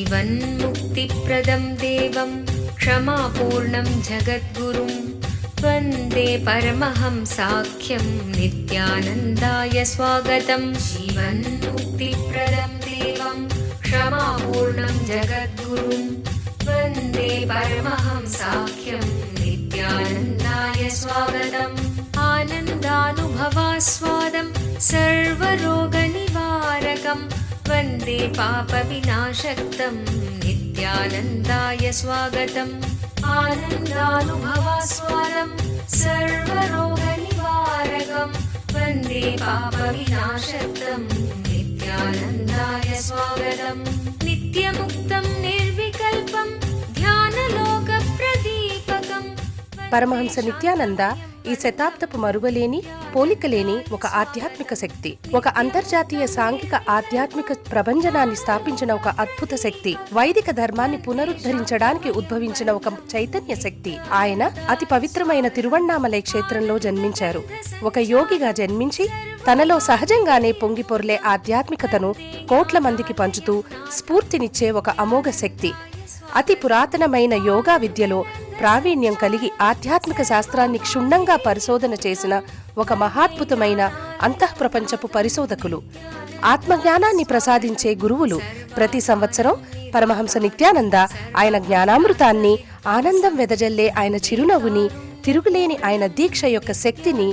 जीवन्मुक्तिप्रदं देवं क्षमापूर्णं जगद्गुरुं वन्दे परमहंसाख्यं नित्यानन्दाय स्वागतं। जीवन्मुक्तिप्रदं देवं क्षमापूर्णं जगद्गुरुं वन्दे परमहंसाख्यं नित्यानन्दाय स्वागतम्। आनन्दानुभवास्वादं सर्वरोगनिवारकं वन्दे पापविनाशक्तं नित्यानन्दाय स्वागतम्। आनन्दानुभवास्वादं सर्वरोगनिवारकं वन्दे पापविनाशक्तं नित्यानन्दाय स्वागतम्। नित्यमुक्तं निर्विकल्पं ध्यानलोकप्रदीपकं। పరమహంస నిత్యానంద ఈ శతాబ్దపు మరువలేని పోలికలేని ఒక ఆధ్యాత్మిక శక్తి, ఒక అంతర్జాతీయ సాంఘిక ఆధ్యాత్మిక ప్రభంజనాన్ని స్థాపించిన ఒక అద్భుత శక్తి, వైదిక ధర్మాన్ని పునరుద్ధరించడానికి ఉద్భవించిన ఒక చైతన్య శక్తి. ఆయన అతి పవిత్రమైన తిరువణ్ణామలై క్షేత్రంలో జన్మించారు. ఒక యోగిగా జన్మించి తనలో సహజంగానే పొంగి పొర్లే ఆధ్యాత్మికతను కోట్ల మందికి పంచుతూ స్ఫూర్తినిచ్చే ఒక అమోఘ శక్తి. అతి పురాతనమైన యోగా విద్యలో ప్రావీణ్యం కలిగి ఆధ్యాత్మిక శాస్త్రాన్ని క్షుణ్ణంగా పరిశోధన చేసిన ఒక మహాద్భుతమైన అంతఃప్రపంచపు పరిశోధకులు, ఆత్మజ్ఞానాన్ని ప్రసాదించే గురువులు. ప్రతి సంవత్సరం పరమహంస నిత్యానంద ఆయన జ్ఞానామృతాన్ని, ఆనందం వెదజల్లే ఆయన చిరునవ్వుని, తిరుగులేని ఆయన దీక్ష యొక్క శక్తిని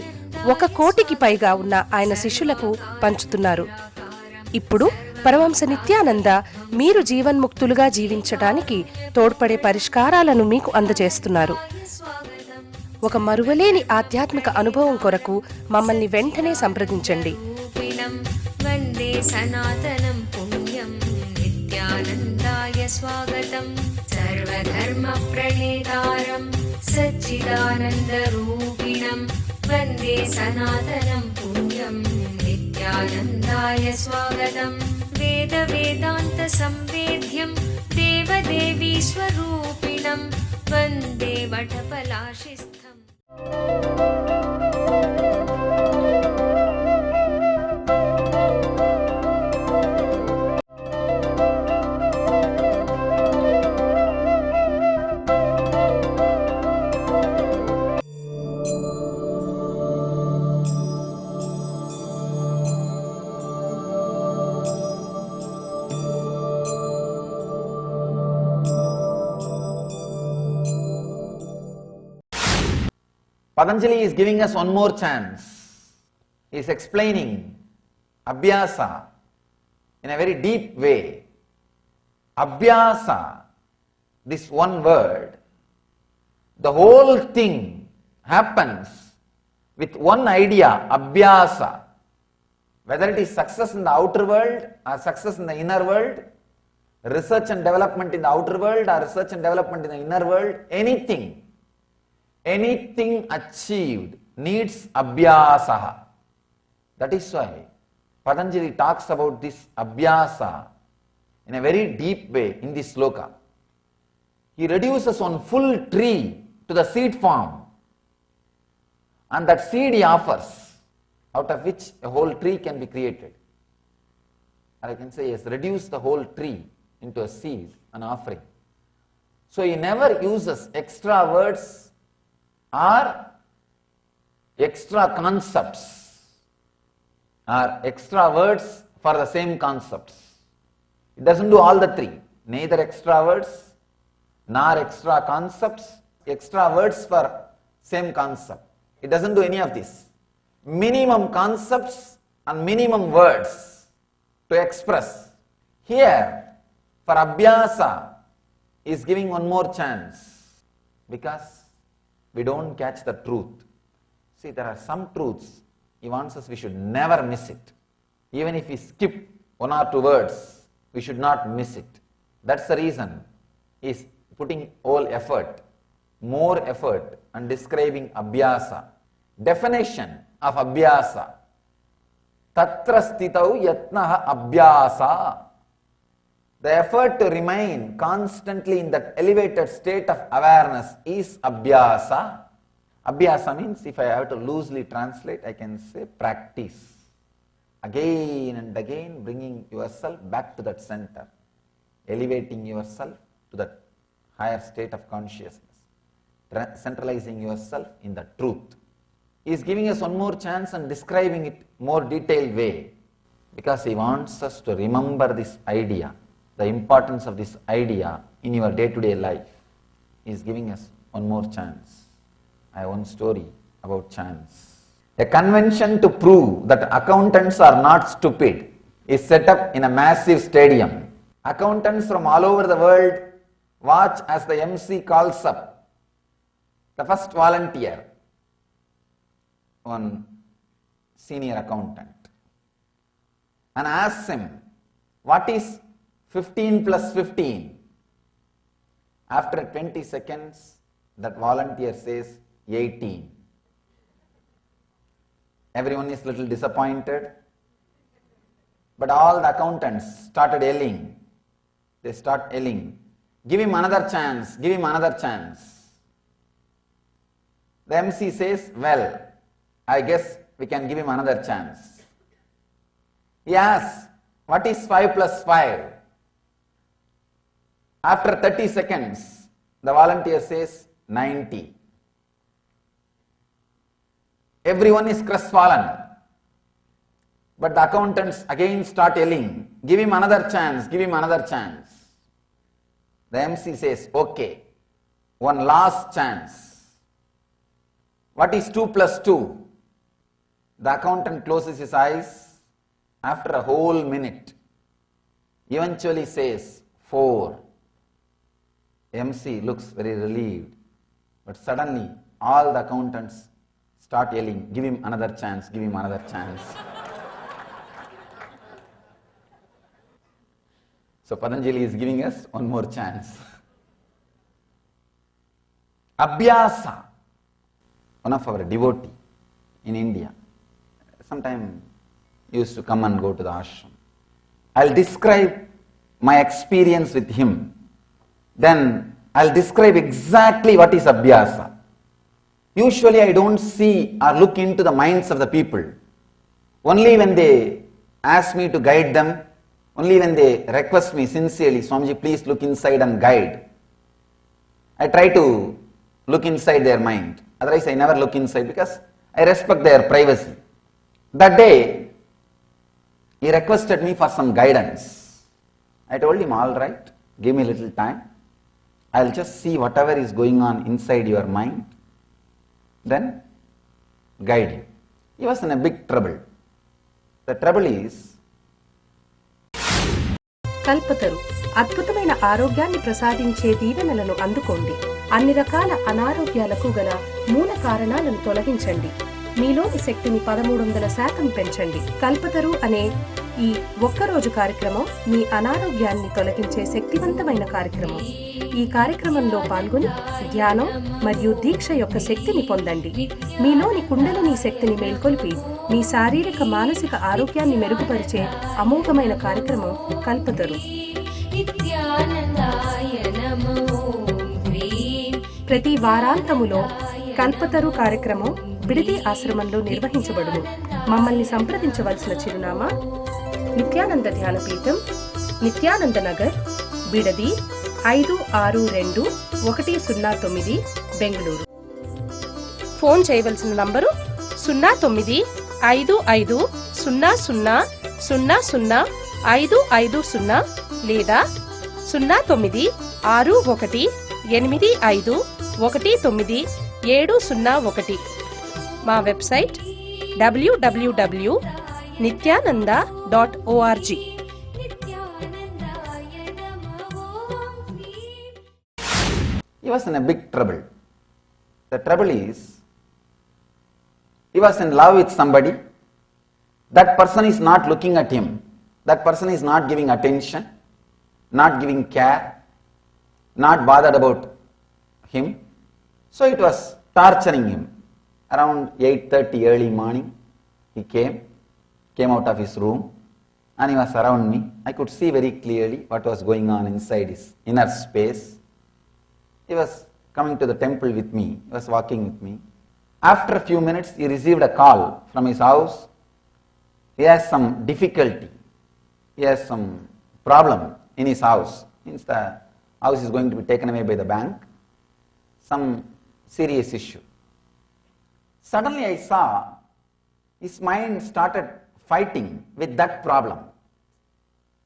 1 కోటికి పైగా ఉన్న ఆయన శిష్యులకు పంచుతున్నారు. ఇప్పుడు పరమహంస నిత్యానంద మీరు జీవన్ముక్తులుగా జీవించడానికి తోడ్పడే పరిష్కారాలను మీకు అందజేస్తున్నారు. ఒక మరువలేని ఆధ్యాత్మిక అనుభవం కొరకు మమ్మల్ని వెంటనే సంప్రదించండి. వందే సనాతనం పుణ్యం నిత్యానందాయ స్వాగతం. సర్వధర్మ ప్రణేతారం సచ్చిదానంద రూపిణం వందే సనాతనం పుణ్యం నిత్యానందాయ స్వాగతం. వేద వేదాంత సంవేద్యం దేవదేవీ స్వరూపిణం వందే వటపలాశిస్థం. Patanjali is giving us one more chance. He is explaining Abhyasa in a very deep way. Abhyasa, this one word, the whole thing happens with one idea, Abhyasa. Whether it is success in the outer world or success in the inner world, research and development in the outer world or research and development in the inner world, anything achieved needs abhyasa. That is why Patanjali talks about this abhyasa in a very deep way in this sloka. He reduces one full tree to the seed form, and that seed he offers, out of which a whole tree can be created. Or I can say he has reduced the whole tree into a seed, an offering. So he never uses extra words or extra concepts or extra words for the same concepts. It doesn't do all the three, neither extra words nor extra concepts, extra words for same concept. It doesn't do any of this. Minimum concepts and minimum words to express. Here, for Abhyasa, is giving one more chance because we don't catch the truth. See, there are some truths he wants us, we should never miss it. Even if we skip 1 or 2 words, we should not miss it. That's the reason he is putting all effort, more effort on describing Abhyasa. Definition of Abhyasa. Tatra stitau yatnaha Abhyasa. The effort to remain constantly in that elevated state of awareness is Abhyasa. Abhyasa means, if I have to loosely translate, I can say practice. Again and again bringing yourself back to that center. elevating yourself to that higher state of consciousness, centralizing yourself in the truth. He is giving us one more chance and describing it more detailed way, because he wants us to remember this idea, the importance of this idea in your day-to-day life. He is giving us one more chance. I have one story about chance. A convention to prove that accountants are not stupid is set up in a massive stadium. Accountants from all over the world watch as the MC calls up the first volunteer, one senior accountant, and asks him, what is 15 plus 15? After 20 seconds, that volunteer says 18. Everyone is little disappointed, but all the accountants started yelling. They start yelling, give him another chance, give him another chance. The MC says, well, I guess we can give him another chance. He asks, what is 5 plus 5? After 30 seconds, the volunteer says 90. Everyone is crestfallen. But the accountants again start yelling, give him another chance, give him another chance. The MC says, okay, one last chance. What is 2 plus 2? The accountant closes his eyes after a whole minute. Eventually says 4. MC looks very relieved. But suddenly all the accountants start yelling, give him another chance, give him another chance. So Patanjali is giving us one more chance. Abhyasa, one of our devotee in India, sometime used to come and go to the ashram. I'll describe my experience with him. Then I'll describe exactly what is Abhyasa. Usually I don't see or look into the minds of the people. Only when they ask me to guide them, only when they request me sincerely, Swamiji, please look inside and guide, I try to look inside their mind. Otherwise I never look inside because I respect their privacy. That day, he requested me for some guidance. I told him, all right, give me a little time. I'll just see whatever is going on inside your mind, then guide you. He was in a big trouble. The trouble is, Kalpataru అద్భుతమైన ఆరోగ్యాన్ని ప్రసాదించే దీవెనలను అందుకోండి. అన్ని రకాల అనారోగ్యాలకు గల మూల కారణాలను తొలగించండి. మీలోని శక్తిని 1300% పెంచండి. కల్పతరు అనే ఈ ఒక్కరోజు కార్యక్రమం మీ అనారోగ్యాన్ని తొలగించే శక్తివంతమైన కార్యక్రమం. ఈ కార్యక్రమంలో పాల్గొని ధ్యానం మరియు దీక్ష యొక్క శక్తిని పొందండి. మీలోని కుండలిని శక్తిని మేల్కొల్పి మీ శారీరక మానసిక ఆరోగ్యాన్ని మెరుగుపరిచే అమోఘమైన కార్యక్రమం కల్పతరు. ప్రతి వారాంతములో కల్పతరు కార్యక్రమం బిడిది ఆశ్రమంలో నిర్వహించబడును. మమ్మల్ని సంప్రదించవలసిన చిరునామా నిత్యానంద ధ్యానపీఠం, నిత్యానంద నగర్, బిడది 562109, బెంగళూరు. ఫోన్ చేయవలసిన నంబరు 095500000550 లేదా 096185190701. మా website www.nithyananda.org. he was in a big trouble. The trouble is, he was in love with somebody. That person is not looking at him. That person is not giving attention, not giving care, not bothered about him. So it was torturing him. Around 8:30 early morning, he came out of his room, and he was around me. I could see very clearly what was going on inside his inner space. He was coming to the temple with me. He was walking with me. After a few minutes, he received a call from his house. He has some difficulty. He has some problem in his house. means the house is going to be taken away by the bank, some serious issue. Suddenly I saw his mind started fighting with that problem.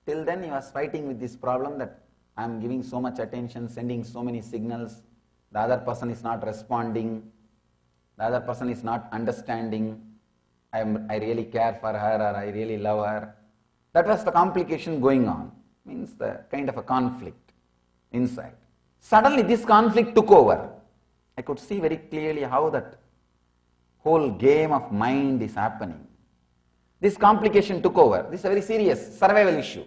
Till then he was fighting with this problem that I am giving so much attention, sending so many signals, the other person is not responding, the other person is not understanding, I really care for her or I really love her. That was the complication going on, means the kind of a conflict inside. Suddenly this conflict took over. I could see very clearly how that whole game of mind is happening. This complication took over. This is a very serious survival issue.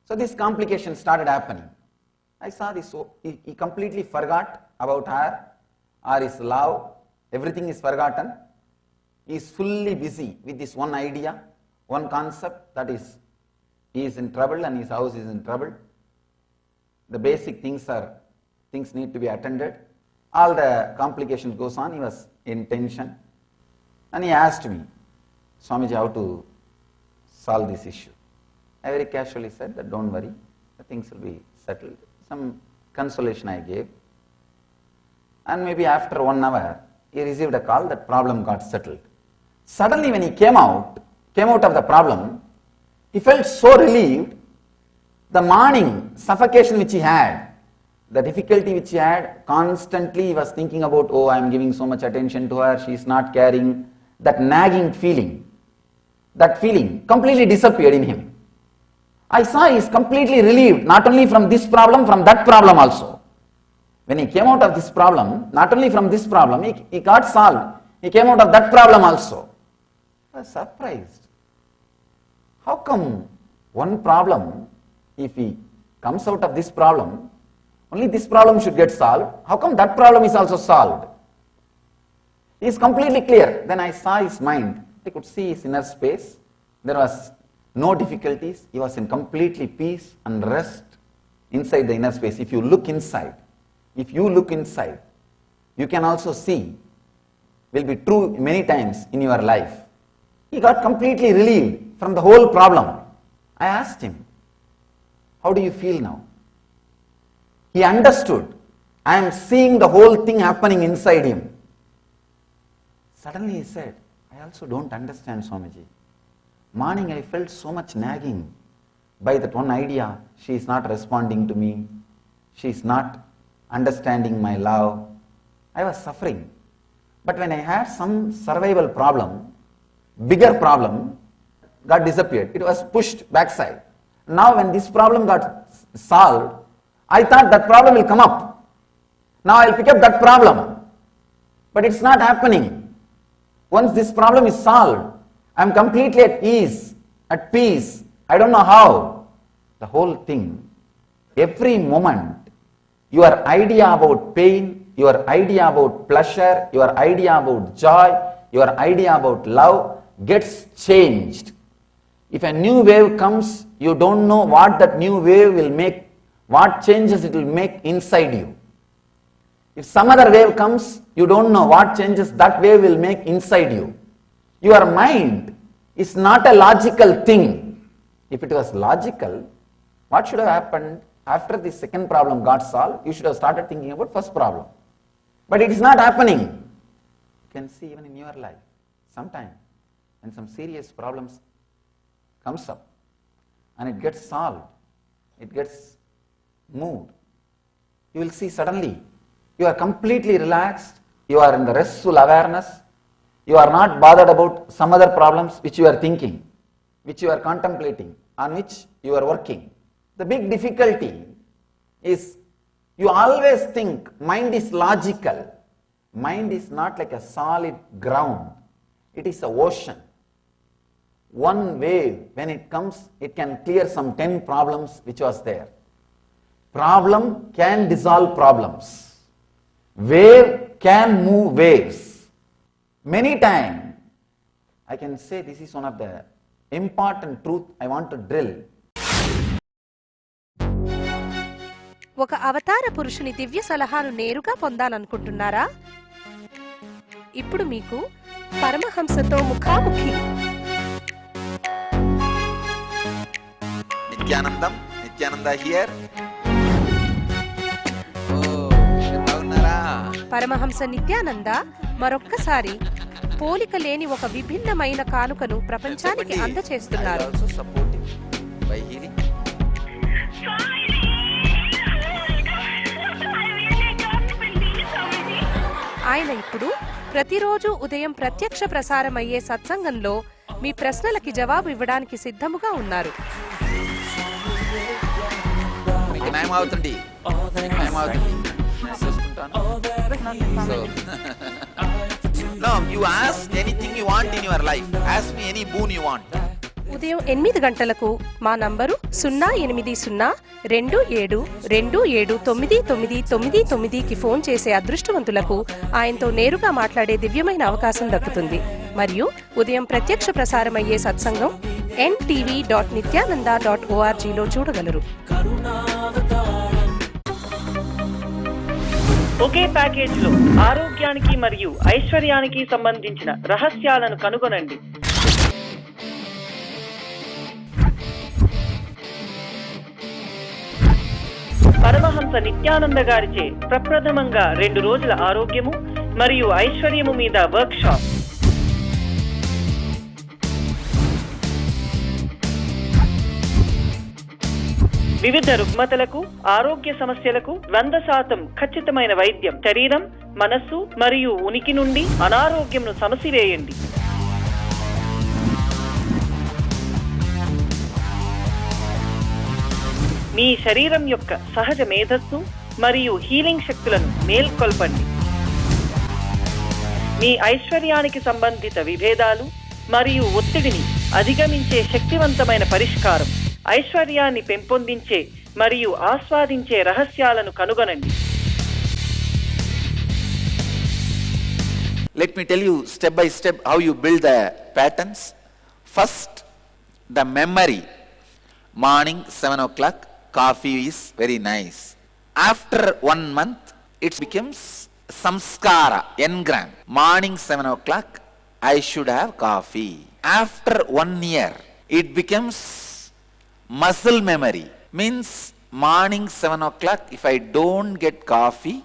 So this complication started happening. I saw this, so he completely forgot about her or his love. Everything is forgotten. He is fully busy with this one idea, one concept, that is, he is in trouble and his house is in trouble. The basic things need to be attended. All the complications goes on. He was in tension. And he asked me, Swamiji, how to solve this issue? I very casually said that don't worry, the things will be settled. Some consolation I gave. And maybe after 1 hour, he received a call that problem got settled. Suddenly when he came out of the problem, he felt so relieved. The morning suffocation which he had, the difficulty which he had, constantly he was thinking about, oh, I am giving so much attention to her, she is not caring. That nagging feeling, that feeling completely disappeared in him. I saw he is completely relieved, not only from this problem, from that problem also. When he came out of this problem, not only from this problem, he got solved. He came out of that problem also. I was surprised. How come one problem, if he comes out of this problem, only this problem should get solved? How come that problem is also solved? He is completely clear. Then I saw his mind. I could see his inner space. There was no difficulties. He was in completely peace and rest inside the inner space. If you look inside, you can also see, will be true many times in your life. He got completely relieved from the whole problem. I asked him, how do you feel now? He understood. I am seeing the whole thing happening inside him. Suddenly he said, I also don't understand, Swamiji. Morning I felt so much nagging by that one idea. She is not responding to me. She is not understanding my love. I was suffering. But when I had some survival problem, bigger problem, got disappeared. It was pushed backside. Now when this problem got solved, I thought that problem will come up. Now I will pick up that problem. But it's not happening. Once this problem is solved, I am completely at ease, at peace. I don't know how. The whole thing, every moment, your idea about pain, your idea about pleasure, your idea about joy, your idea about love gets changed. If a new wave comes, you don't know what that new wave will make, what changes it will make inside you. If some other wave comes, you don't know what changes that wave will make inside you. Your mind is not a logical thing. If it was logical, what should have happened after the second problem got solved? You should have started thinking about first problem. But it is not happening. You can see even in your life, sometime when some serious problems comes up and it gets solved, it gets moved, you will see suddenly you are completely relaxed, you are in the restful awareness, you are not bothered about some other problems which you are thinking, which you are contemplating, on which you are working. The big difficulty is you always think mind is logical. Mind is not like a solid ground. It is an ocean. One wave, when it comes, it can clear some 10 problems which was there. Problem can dissolve problems. Wave can move waves. Many times, I can say this is one of the important truth I want to drill. ఒక అవతార పురుషుని దివ్య సలహాను నేరుగా పొందాలనుకుంటున్నారా? ఇప్పుడు మీకు పరమహంసతో ముఖాముఖి. Nithyananda here. Paramahamsa Nityananda మరొక్కసారి పోలిక లేని ఒక విభిన్నమైన కానుకను ప్రపంచానికి అందచేస్తున్నారు. ఆయన ఇప్పుడు ప్రతిరోజు ఉదయం ప్రత్యక్ష ప్రసారమయ్యే సత్సంగంలో మీ ప్రశ్నలకి జవాబు ఇవ్వడానికి సిద్ధముగా ఉన్నారు. No, you ask anything you want in your life. Ask me any boon you want. ఉదయం 8 గంటలకు మా నంబరు 08027279999కి ఫోన్ చేసే అదృష్టవంతులకు ఆయనతో నేరుగా మాట్లాడే దివ్యమైన అవకాశం దక్కుతుంది. మరియు ఉదయం ప్రత్యక్ష ప్రసారమయ్యే సత్సంగం ntv.nithyananda.orgలో చూడగలరు. ఒకే ప్యాకేజ్ లో ఆరోగ్యానికి మరియు ఐశ్వర్యానికి సంబంధించిన రహస్యాలను కనుగొనండి. పరమహంస నిత్యానంద గారిచే ప్రప్రథమంగా 2 రోజుల ఆరోగ్యము మరియు ఐశ్వర్యము మీద వర్క్ షాప్. వివిధ రుగ్మతలకు, ఆరోగ్య సమస్యలకు 100% ఖచ్చితమైన వైద్యం. శరీరం, మనస్సు మరియు ఉనికి నుండి అనారోగ్యంను సమసివేయండి. మీ శరీరం యొక్క సహజ మేధస్సు మరియు హీలింగ్ శక్తులను మేల్కొల్పండి. మీ ఐశ్వర్యానికి సంబంధిత విభేదాలు మరియు ఒత్తిడిని అధిగమించే శక్తివంతమైన పరిష్కారం. ఐశ్వర్యాన్ని పెంపొందించే మరియు ఆస్వాదించే రహస్యాలను కనుగొనండి. Let me tell you step by step how you build the patterns. First, the memory. Morning 7 o'clock, coffee is very nice. After 1 month, it becomes samskara, engram. Morning 7 o'clock, I should have coffee. After 1 year, it becomes muscle memory. Means morning 7 o'clock, if I don't get coffee,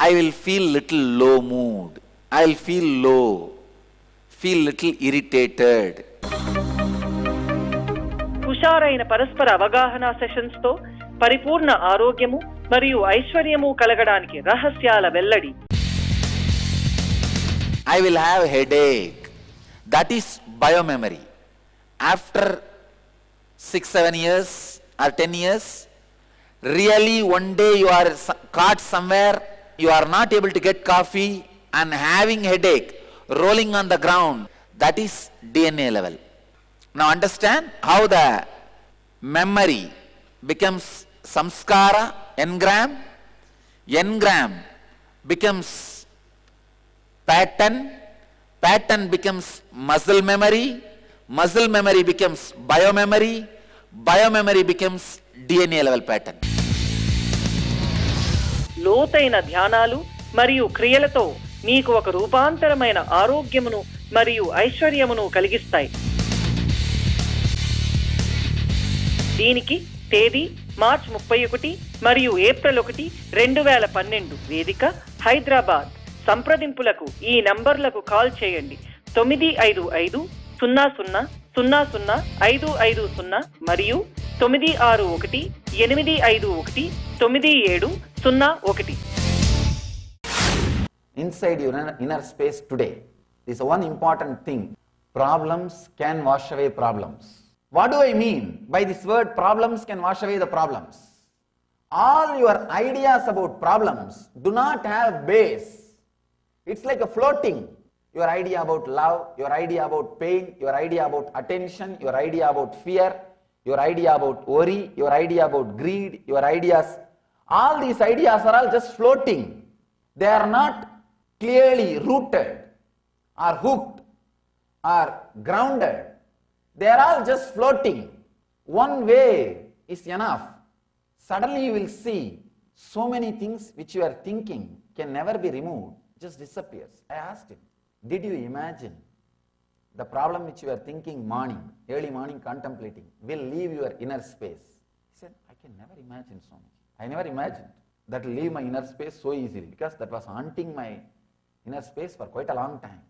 I will feel little low mood. I will feel low, feel little irritated. హుషారైన పరస్పర అవగాహన sessions తో పరిపూర్ణ ఆరోగ్యము మరియు ఐశ్వర్యము కలగడానికి రహస్యాల వెల్లడి. I will have headache. That is biomemory. After 6-7 years or 10 years, really one day you are caught somewhere, you are not able to get coffee and having headache, rolling on the ground. That is DNA level. Now understand how the memory becomes samskara, engram. Engram becomes pattern. Pattern becomes muscle memory. Muscle memory becomes biomemory. Biomemory becomes DNA level pattern. లోతైన ధ్యానాలు మరియు క్రియలతో మీకు ఒక రూపాంతరమైన ఆరోగ్యమును మరియు ఐశ్వర్యమును కలిగిస్తాయి. దీనికి తేదీ మార్చి 31 మరియు ఏప్రిల్ 1, 2012 వేదిక హైదరాబాద్. సంప్రదింపులకు ఈ నంబర్లకు కాల్ చేయండి. 955-00-00-550 మరియు 961-851-9701. Inside your inner space today, this is one important thing. Problems can wash away problems. What do I mean by this word problems can wash away the problems? All your ideas about problems do not have base. It's like a floating. Your idea about love, your idea about pain, your idea about attention, your idea about fear, your idea about worry, your idea about greed, your ideas. All these ideas are all just floating. They are not clearly rooted or hooked or grounded. They are all just floating. One wave is enough. Suddenly you will see so many things which you are thinking can never be removed, just disappears. I asked him, did you imagine the problem which you are thinking morning, early morning contemplating, will leave your inner space? He said, I can never imagine so much. I never imagined. that will leave my inner space so easily, because that was haunting my inner space for quite a long time.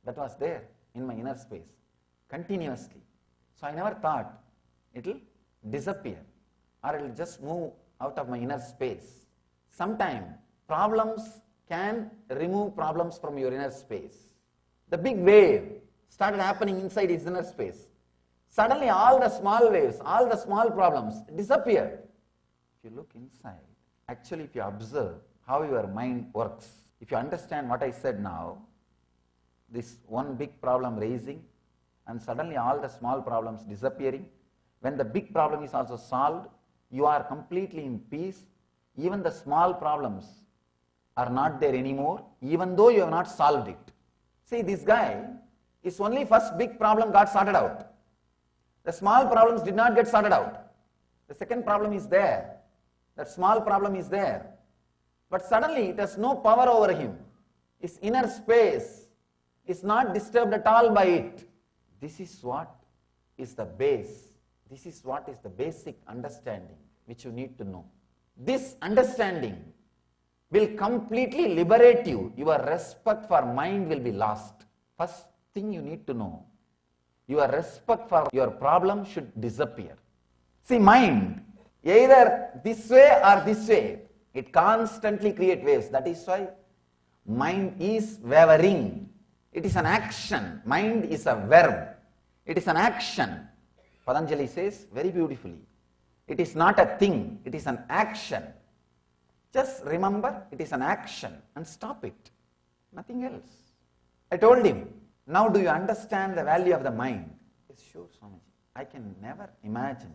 That was there in my inner space continuously. So I never thought it will disappear or it will just move out of my inner space. Sometimes problems can remove problems from your inner space. The big wave started happening inside his inner space. Suddenly all the small waves, all the small problems disappeared. If you look inside, actually if you observe how your mind works, if you understand what I said now, this one big problem raising and suddenly all the small problems disappearing, when the big problem is also solved, you are completely in peace. Even the small problems are not there anymore, even though you have not solved it. See, this guy, his only first big problem got sorted out. The small problems did not get sorted out. The second problem is there. That small problem is there. But suddenly it has no power over him. His inner space is not disturbed at all by it. This is what is the base. This is what is the basic understanding which you need to know. This understanding will completely liberate you. Your respect for mind will be lost. First thing you need to know, your respect for your problem should disappear. See, mind, either this way or this way, it constantly creates waves. That is why mind is wavering. It is an action. Mind is a verb. It is an action. Patanjali says very beautifully, it is not a thing, it is an action. Just remember, it is an action and stop it. Nothing else. I told him, now do you understand the value of the mind? Yes, sure, Swamiji. I can never imagine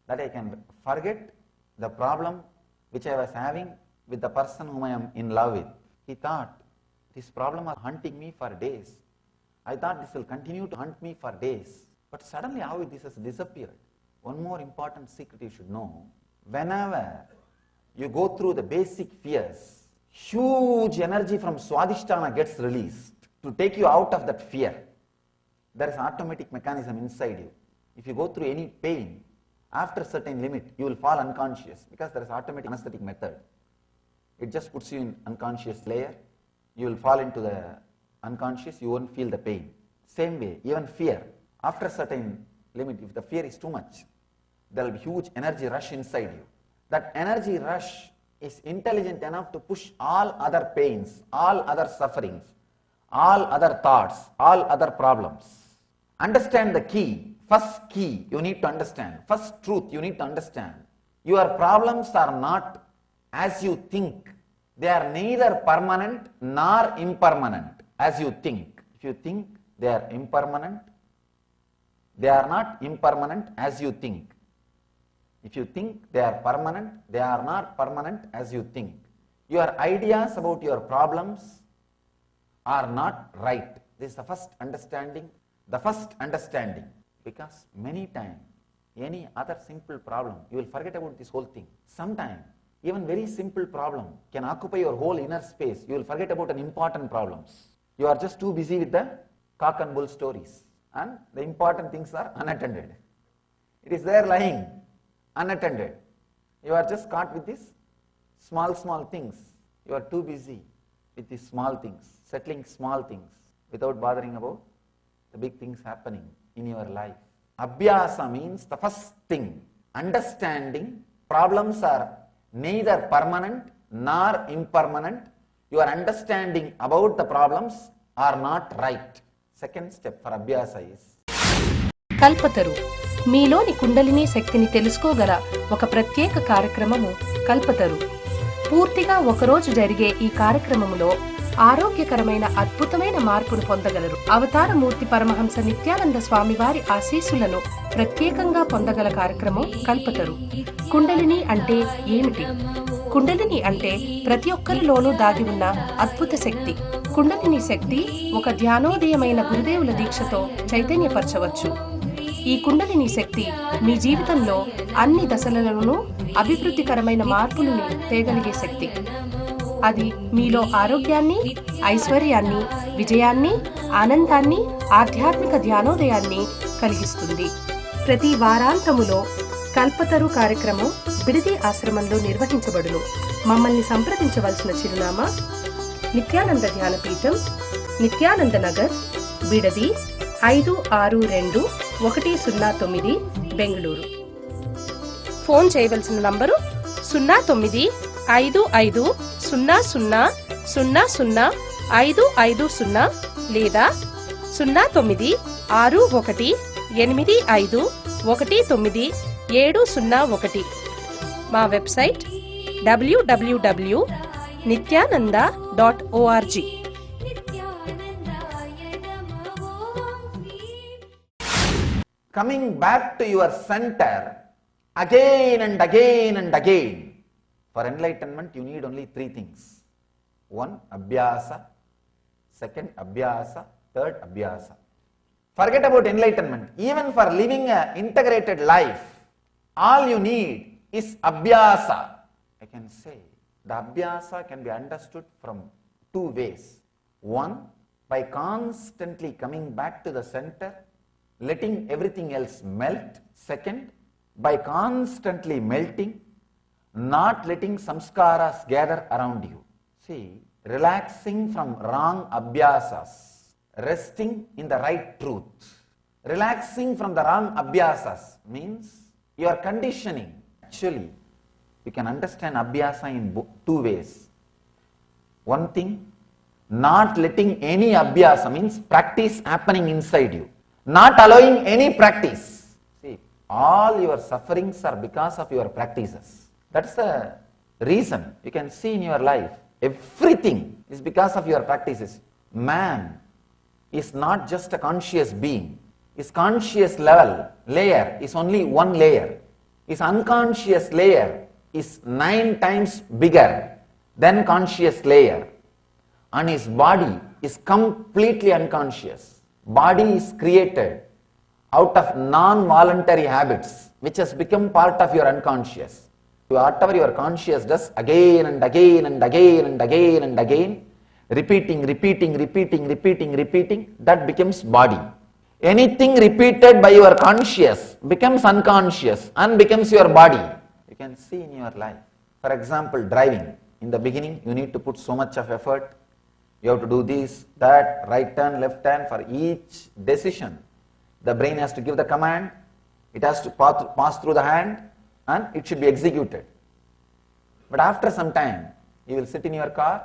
that I can forget the problem which I was having with the person whom I am in love with. He thought, this problem was hunting me for days. I thought this will continue to hunt me for days. But suddenly how this has disappeared. One more important secret you should know. Whenever you go through the basic fears, huge energy from Swadhisthana gets released to take you out of that fear. There is an automatic mechanism inside you. If you go through any pain, after a certain limit, you will fall unconscious because there is an automatic anesthetic method. It just puts you in unconscious layer. You will fall into the unconscious, you won't feel the pain. Same way, even fear. After a certain limit, if the fear is too much, there will be huge energy rush inside you. That energy rush is intelligent enough to push all other pains, all other sufferings, all other thoughts, all other problems. Understand the key. First key you need to understand. First truth you need to understand. Your problems are not as you think. They are neither permanent nor impermanent as you think. If you think they are impermanent, they are not impermanent as you think. If you think they are permanent, they are not permanent as you think. Your ideas about your problems are not right. This is the first understanding. The first understanding. Because many times, any other simple problem, you will forget about this whole thing. Sometimes, even very simple problem can occupy your whole inner space. You will forget about an important problems. You are just too busy with the cock and bull stories. And the important things are unattended. It is there lying, unattended. You are just caught with these small things. You are too busy with these small things, settling small things without bothering about the big things happening in your life. Abhyasa means the first thing, understanding problems are neither permanent nor impermanent. Your understanding about the problems are not right. Second step for Abhyasa is Kalpataru. మీలోని కుండలిని శక్తిని తెలుసుకోగల ఒక ప్రత్యేక కార్యక్రమము కల్పతరు. పూర్తిగా ఒకరోజు జరిగే ఈ కార్యక్రమములో ఆరోగ్యకరమైన అద్భుతమైన మార్పును పొందగలరు. అవతారమూర్తి పరమహంస నిత్యానంద స్వామి వారి ఆశీస్సులను ప్రత్యేకంగా పొందగల కార్యక్రమం కల్పతరు. కుండలిని అంటే ఏమిటి? కుండలిని అంటే ప్రతి ఒక్కరిలోనూ దాగి ఉన్న అద్భుత శక్తి. కుండలిని శక్తి ఒక ధ్యానోదయమైన గురుదేవుల దీక్షతో చైతన్యపరచవచ్చు. ఈ కుండలిని శక్తి మీ జీవితంలో అన్ని దశలలోనూ అభివృద్ధికరమైన మార్పులను తేగలిగే శక్తి. అది మీలో ఆరోగ్యాన్ని, ఐశ్వర్యాన్ని, విజయాన్ని, ఆనందాన్ని, ఆధ్యాత్మిక ధ్యానోదయాన్ని కలిగిస్తుంది. ప్రతి వారాంతములో కల్పతరు కార్యక్రమం బిడిది ఆశ్రమంలో నిర్వహించబడును. మమ్మల్ని సంప్రదించవలసిన చిరునామా నిత్యానంద ధ్యానపీఠం, నిత్యానంద నగర్, బిడది 562109, బెంగళూరు. ఫోన్ చేయవలసిన నంబరు 095500000550 లేదా 096185190701. మా website www.nithyananda.org. Coming back to your center again and again and again. For enlightenment, you need only three things. One, abhyasa. Second, abhyasa. Third, abhyasa. Forget about enlightenment. Even for living an integrated life, all you need is abhyasa. I can say the abhyasa can be understood from two ways. One, by constantly coming back to the center, letting everything else melt. Second, by constantly melting, not letting samskaras gather around you. See, relaxing from wrong abhyasas, resting in the right truth. Relaxing from the wrong abhyasas means your conditioning. Actually, you can understand abhyasa in two ways. One thing, not letting any abhyasa means practice happening inside you. Not allowing any practice. See, all your sufferings are because of your practices. That's the reason. You can see in your life, everything is because of your practices. Man is not just a conscious being. His conscious layer is only one layer. His unconscious layer is 9 times bigger than conscious layer. And his body is completely unconscious. Body is created out of non-voluntary habits, which has become part of your unconscious. Whatever your conscious does again and again and again and again and again, repeating, that becomes body. Anything repeated by your conscious becomes unconscious and becomes your body. You can see in your life. For example, driving. In the beginning, you need to put so much of effort. You have to do this, that, right turn, left turn. For each decision, the brain has to give the command, it has to pass through the hand, and it should be executed. But after some time, you will sit in your car,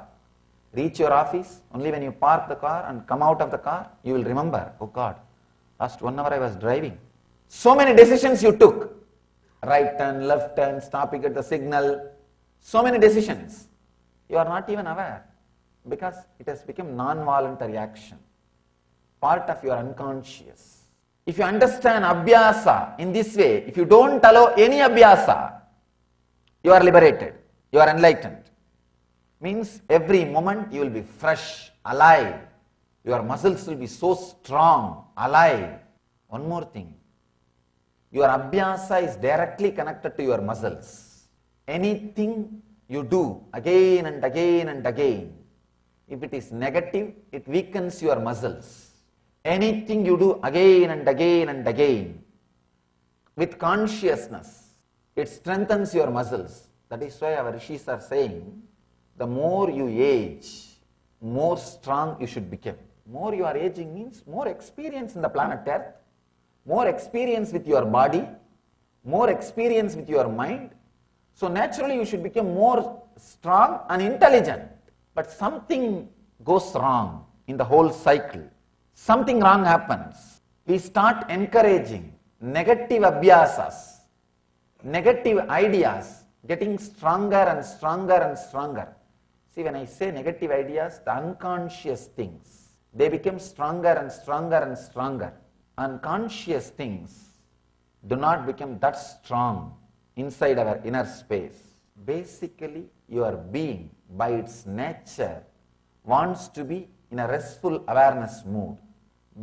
reach your office. Only when you park the car and come out of the car, you will remember, oh God, last 1 hour I was driving. So many decisions you took. Right turn, left turn, stopping at the signal. So many decisions. You are not even aware. Because it has become non-voluntary action, part of your unconscious. If you understand abhyasa in this way, if you don't allow any abhyasa, you are liberated, you are enlightened. Means every moment you will be fresh, alive. Your muscles will be so strong, alive. One more thing, your abhyasa is directly connected to your muscles. Anything you do again and again and again, if it is negative, it weakens your muscles. Anything you do again and again and again, with consciousness, it strengthens your muscles. That is why our rishis are saying, the more you age, more strong you should become. More you are aging means more experience in the planet Earth, more experience with your body, more experience with your mind. So naturally you should become more strong and intelligent. But something goes wrong in the whole cycle. Something wrong happens. We start encouraging negative abhyasas, negative ideas, getting stronger and stronger and stronger. See, when I say negative ideas, the unconscious things, they become stronger and stronger and stronger. Unconscious things do not become that strong inside our inner space. Basically, your being, by its nature, wants to be in a restful awareness mood.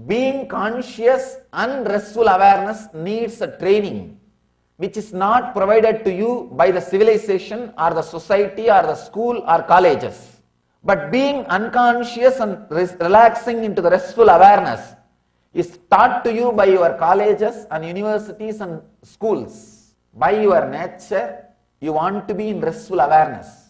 Being conscious and restful awareness needs a training which is not provided to you by the civilization or the society or the school or colleges. But being unconscious and relaxing into the restful awareness is taught to you by your colleges and universities and schools. By your nature, You want to be in restful awareness.